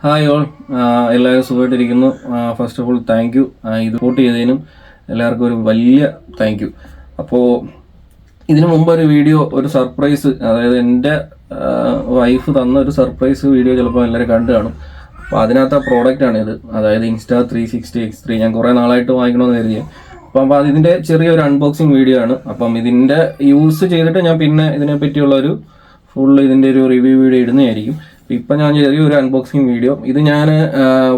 Hi all, എല്ലാവരും സുഖമായിട്ടിരിക്കുന്നു. First of all thank you. ഇത് സപ്പോർട്ട് ചെയ്തതിനും എല്ലാവർക്കും ഒരു വലിയ താങ്ക് യു. അപ്പോൾ ഇതിനു മുമ്പ് ഒരു വീഡിയോ, ഒരു സർപ്രൈസ്, അതായത് എൻ്റെ വൈഫ് തന്ന ഒരു സർപ്രൈസ് വീഡിയോ ചിലപ്പോൾ എല്ലാവരും കണ്ടു കാണും. അപ്പോൾ അതിനകത്ത് ആ പ്രോഡക്റ്റാണ് ഇത്, അതായത് Insta360 X3. ഞാൻ കുറേ നാളായിട്ട് വാങ്ങിക്കണമെന്ന് കരുതിയത്. അപ്പോൾ ഇതിൻ്റെ ചെറിയൊരു അൺബോക്സിങ് വീഡിയോ ആണ്. അപ്പം ഇതിൻ്റെ യൂസ് ചെയ്തിട്ട് ഞാൻ പിന്നെ ഇതിനെ പറ്റിയുള്ളൊരു ഫുൾ ഇതിൻ്റെ ഒരു റിവ്യൂ വീഡിയോ ഇടുന്നതായിരിക്കും. ഇപ്പം ഞാൻ ചെറിയൊരു അൺബോക്സിങ് വീഡിയോ. ഇത് ഞാൻ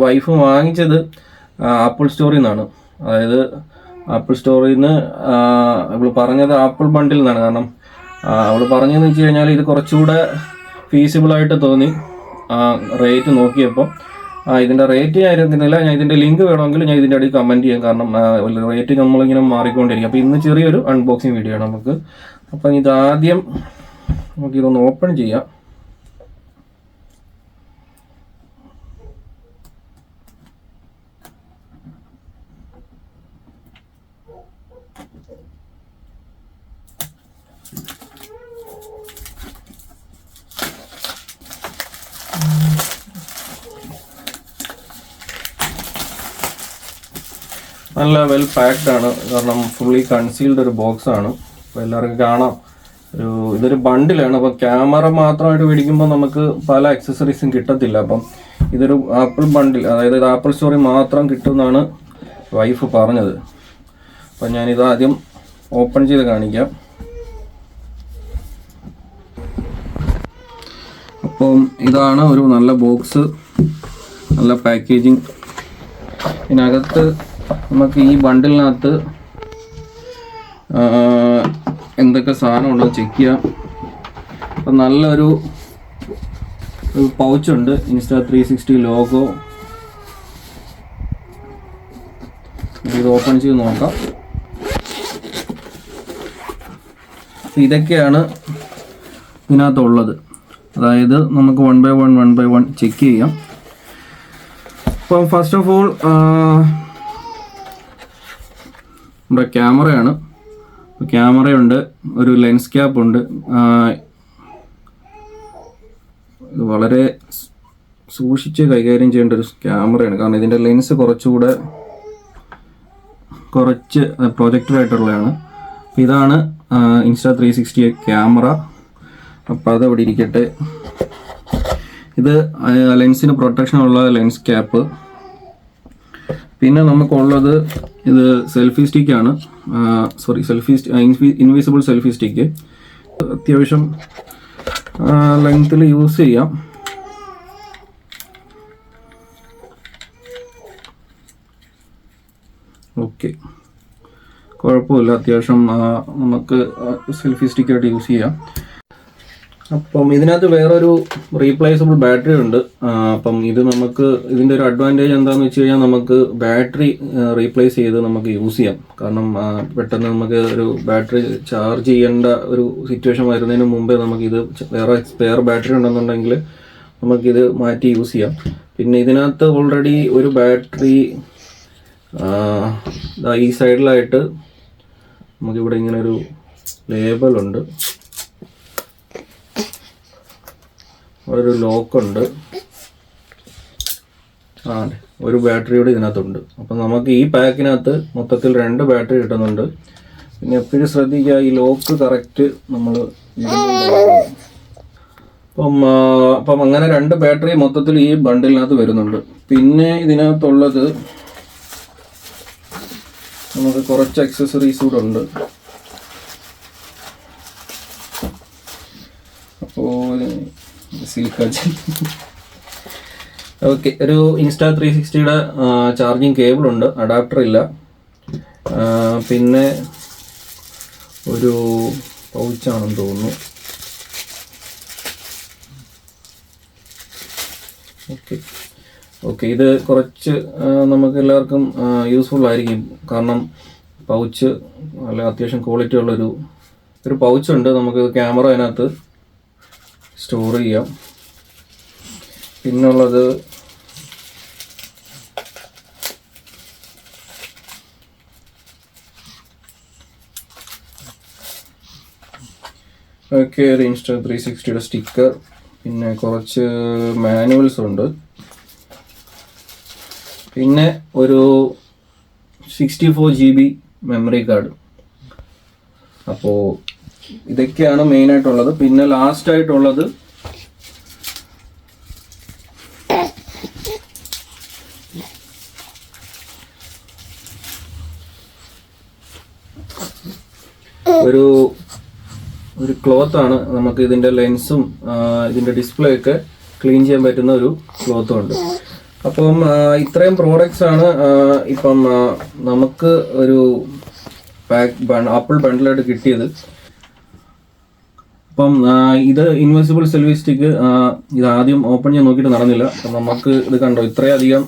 വൈഫ് വാങ്ങിച്ചത് ആപ്പിൾ സ്റ്റോറിൽ നിന്നാണ്. അതായത് ആപ്പിൾ സ്റ്റോറിൽ നിന്ന് അവൾ പറഞ്ഞത് ആപ്പിൾ ബണ്ടിൽ നിന്നാണ്. കാരണം അവൾ പറഞ്ഞതെന്ന് വെച്ച് കഴിഞ്ഞാൽ ഇത് കുറച്ചുകൂടെ ഫീസിബിളായിട്ട് തോന്നി. റേറ്റ് നോക്കിയപ്പോൾ ഇതിൻ്റെ റേറ്റ് ഞാൻ അറിയുന്നില്ല. ഞാൻ ഇതിൻ്റെ ലിങ്ക് വേണമെങ്കിൽ ഞാൻ ഇതിൻ്റെ അടിയിൽ കമൻറ്റ് ചെയ്യാം. കാരണം റേറ്റ് നമ്മളിങ്ങനെ മാറിക്കൊണ്ടിരിക്കും. അപ്പോൾ ഇന്ന് ചെറിയൊരു അൺബോക്സിങ് വീഡിയോ ആണ് നമുക്ക്. അപ്പം ഇതാദ്യം നമുക്കിതൊന്ന് ഓപ്പൺ ചെയ്യാം. നല്ല വെൽ പാക്ഡ് ആണ്. കാരണം ഫുള്ളി കൺസീൽഡ് ഒരു ബോക്സ് ആണ്. അപ്പോൾ എല്ലാവർക്കും കാണാം. ഇതൊരു ബണ്ടിലാണ്. അപ്പോൾ ക്യാമറ മാത്രമായിട്ട് മേടിക്കുമ്പോൾ നമുക്ക് പല അക്സസറീസും കിട്ടത്തില്ല. അപ്പം ഇതൊരു ആപ്പിൾ ബണ്ടിൽ, അതായത് ഇത് ആപ്പിൾ സ്റ്റോറിൽ മാത്രം കിട്ടുമെന്നാണ് വൈഫ് പറഞ്ഞത്. അപ്പം ഞാനിത് ആദ്യം ഓപ്പൺ ചെയ്ത് കാണിക്കാം. അപ്പം ഇതാണ് ഒരു നല്ല ബോക്സ്, നല്ല പാക്കേജിങ്. ഇതിനകത്ത് നമുക്ക് ഈ ബണ്ടിലിനകത്ത് എന്തൊക്കെ സാധനം ഉണ്ടോ ചെക്ക് ചെയ്യാം. അപ്പം നല്ലൊരു പൗച്ചുണ്ട്, Insta360 ലോഗോ. ഇത് ഓപ്പൺ ചെയ്ത് നോക്കാം. ഇതൊക്കെയാണ് ഇതിനകത്തുള്ളത്. അതായത് നമുക്ക് വൺ ബൈ വൺ ചെക്ക് ചെയ്യാം. അപ്പം ഫസ്റ്റ് ഓഫ് ഓൾ നമ്മുടെ ക്യാമറയാണ്. ക്യാമറയുണ്ട്, ഒരു ലെൻസ് ക്യാപ്പ് ഉണ്ട്. ഇത് വളരെ സൂക്ഷിച്ച് കൈകാര്യം ചെയ്യേണ്ട ഒരു ക്യാമറയാണ്. കാരണം ഇതിൻ്റെ ലെൻസ് കുറച്ച് പ്രൊജക്ടറായിട്ടുള്ളതാണ്. ഇതാണ് Insta360 ക്യാമറ. അപ്പോൾ അതവിടെ ഇരിക്കട്ടെ. ഇത് ലെൻസിന് പ്രൊട്ടക്ഷനുള്ള ലെൻസ് ക്യാപ്പ്. പിന്നെ നമുക്കുള്ളത് ഇത് സെൽഫി സ്റ്റിക്കാണ്. Invisible selfie stick. അത്യാവശ്യം ലെങ്ത്തിൽ യൂസ് ചെയ്യാം. ഓക്കെ, കുഴപ്പമില്ല. അത്യാവശ്യം നമുക്ക് സെൽഫി സ്റ്റിക്കായിട്ട് യൂസ് ചെയ്യാം. അപ്പം ഇതിനകത്ത് വേറൊരു റീപ്ലേസബിൾ ബാറ്ററി ഉണ്ട്. അപ്പം ഇത് നമുക്ക് ഇതിൻ്റെ ഒരു അഡ്വാൻറ്റേജ് എന്താണെന്ന് വെച്ച് കഴിഞ്ഞാൽ നമുക്ക് ബാറ്ററി റീപ്ലേസ് ചെയ്ത് നമുക്ക് യൂസ് ചെയ്യാം. കാരണം പെട്ടെന്ന് നമുക്ക് ഒരു ബാറ്ററി ചാർജ് ചെയ്യേണ്ട ഒരു സിറ്റുവേഷൻ വരുന്നതിന് മുമ്പേ നമുക്കിത് വേറെ സ്പെയർ ബാറ്ററി ഉണ്ടെന്നുണ്ടെങ്കിൽ നമുക്കിത് മാറ്റി യൂസ് ചെയ്യാം. പിന്നെ ഇതിനകത്ത് ഓൾറെഡി ഒരു ബാറ്ററി ഈ സൈഡിലായിട്ട് നമുക്കിവിടെ ഇങ്ങനെ ഒരു ലേബലുണ്ട്, ഒരു ലോക്കുണ്ട്. ഒരു ബാറ്ററിയോട് ഇതിനകത്തുണ്ട്. അപ്പം നമുക്ക് ഈ പാക്കിനകത്ത് മൊത്തത്തിൽ 2 ബാറ്ററി കിട്ടുന്നുണ്ട്. പിന്നെ എപ്പോഴും ശ്രദ്ധിക്കുക, ഈ ലോക്ക് കറക്റ്റ് നമ്മൾ അപ്പം അങ്ങനെ 2 ബാറ്ററി മൊത്തത്തിൽ ഈ ബണ്ടിലിനകത്ത് വരുന്നുണ്ട്. പിന്നെ ഇതിനകത്തുള്ളത് നമുക്ക് കുറച്ച് അക്സസറീസ് കൂടെ ഉണ്ട്. അപ്പോൾ ഓക്കെ, ഒരു Insta360യുടെ ചാർജിങ് കേബിൾ ഉണ്ട്, അഡാപ്റ്റർ ഇല്ല. പിന്നെ ഒരു പൗച്ചാണെന്ന് തോന്നുന്നു. ഓക്കെ, ഇത് കുറച്ച് നമുക്ക് എല്ലാവർക്കും യൂസ്ഫുൾ ആയിരിക്കും. കാരണം പൗച്ച് നല്ല അത്യാവശ്യം ക്വാളിറ്റി ഉള്ളൊരു പൗച്ചുണ്ട്. നമുക്ക് ക്യാമറ അതിനകത്ത് സ്റ്റോർ ചെയ്യാം. പിന്നുള്ളത് ഒക്കെ ഒരു Insta360യുടെ സ്റ്റിക്കർ, പിന്നെ കുറച്ച് മാനുവൽസ് ഉണ്ട്. പിന്നെ ഒരു 64 GB മെമ്മറി കാർഡ്. അപ്പോൾ ഇതൊക്കെയാണ് മെയിനായിട്ടുള്ളത്. പിന്നെ ലാസ്റ്റായിട്ടുള്ളത് ഒരു ക്ലോത്താണ്. നമുക്ക് ഇതിൻ്റെ ലെൻസും ഇതിൻ്റെ ഡിസ്പ്ലേ ഒക്കെ ക്ലീൻ ചെയ്യാൻ പറ്റുന്ന ഒരു ക്ലോത്തും ഉണ്ട്. അപ്പം ഇത്രയും പ്രോഡക്റ്റ്സ് ആണ് ഇപ്പം നമുക്ക് ഒരു ആപ്പിൾ ബണ്ടിലായിട്ട് കിട്ടിയത്. അപ്പം ഇത് ഇൻവിസിബിൾ സെൽഫി സ്റ്റിക്ക്. ഇത് ആദ്യം ഓപ്പൺ ചെയ്യാൻ നോക്കിയിട്ട് നടന്നില്ല. അപ്പം നമുക്ക് ഇത് കണ്ടോ, ഇത്രയധികം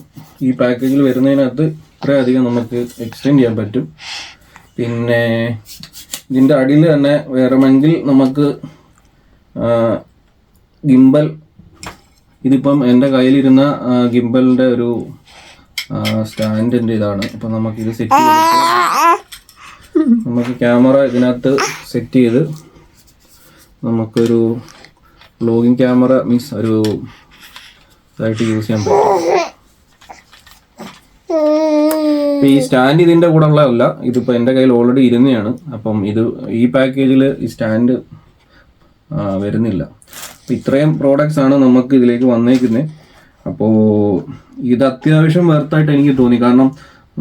ഈ പാക്കേജിൽ വരുന്നതിനകത്ത് ഇത്രയധികം നമുക്ക് എക്സ്റ്റെൻഡ് ചെയ്യാൻ പറ്റും. പിന്നെ ഇതിൻ്റെ അടിയിൽ തന്നെ വേണമെങ്കിൽ നമുക്ക് ഗിംബൽ, ഇതിപ്പം എൻ്റെ കയ്യിലിരുന്ന ഗിംബലിൻ്റെ ഒരു സ്റ്റാൻഡിൻ്റെ ഇതാണ്. അപ്പം നമുക്കിത് സെറ്റ് ചെയ്ത് നമുക്ക് ക്യാമറ ഇതിനകത്ത് സെറ്റ് ചെയ്ത് നമുക്കൊരു വ്ലോഗിങ് ക്യാമറ മീൻസ് ഒരു ഇതായിട്ട് യൂസ് ചെയ്യാൻ പറ്റും. ഈ സ്റ്റാൻഡ് ഇതിൻ്റെ കൂടെ ഉള്ളതല്ല, ഇതിപ്പോൾ എൻ്റെ കയ്യിൽ ഓൾറെഡി ഇരുന്നതാണ്. അപ്പം ഈ പാക്കേജിൽ ഈ സ്റ്റാൻഡ് വരുന്നില്ല. അപ്പം ഇത്രയും പ്രോഡക്റ്റ്സ് ആണ് നമുക്ക് ഇതിലേക്ക് വന്നേക്കുന്നത്. അപ്പോൾ ഇത് അത്യാവശ്യം വെർത്തായിട്ട് എനിക്ക് തോന്നി. കാരണം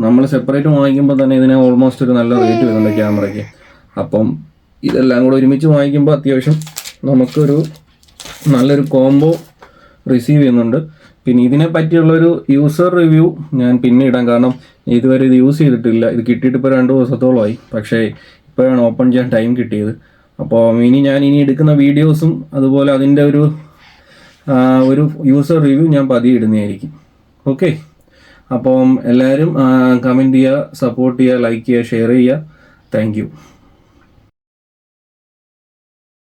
നമ്മൾ സെപ്പറേറ്റ് വാങ്ങിക്കുമ്പോൾ തന്നെ ഇതിന് ഓൾമോസ്റ്റ് ഒരു നല്ല റേറ്റ് വരുന്നുണ്ട് ക്യാമറയ്ക്ക്. അപ്പം ഇതെല്ലാം കൂടെ ഒരുമിച്ച് വാങ്ങിക്കുമ്പോൾ അത്യാവശ്യം നമുക്കൊരു നല്ലൊരു കോംബോ റിസീവ് ചെയ്യുന്നുണ്ട്. പിന്നെ ഇതിനെ പറ്റിയുള്ളൊരു യൂസർ റിവ്യൂ ഞാൻ പിന്നെ ഇടാം. കാരണം ഇതുവരെ ഇത് യൂസ് ചെയ്തിട്ടില്ല. ഇത് കിട്ടിയിട്ട് ഇപ്പോൾ 2 ദിവസത്തോളമായി. പക്ഷേ ഇപ്പോഴാണ് ഓപ്പൺ ചെയ്യാൻ ടൈം കിട്ടിയത്. അപ്പോൾ ഞാൻ എടുക്കുന്ന വീഡിയോസും അതുപോലെ അതിൻ്റെ ഒരു യൂസർ റിവ്യൂ ഞാൻ പതിയെ ഇടുന്നതായിരിക്കും. ഓക്കെ, അപ്പം എല്ലാവരും കമൻറ്റ് ചെയ്യുക, സപ്പോർട്ട് ചെയ്യുക, ലൈക്ക് ചെയ്യുക, ഷെയർ ചെയ്യുക. Thank you.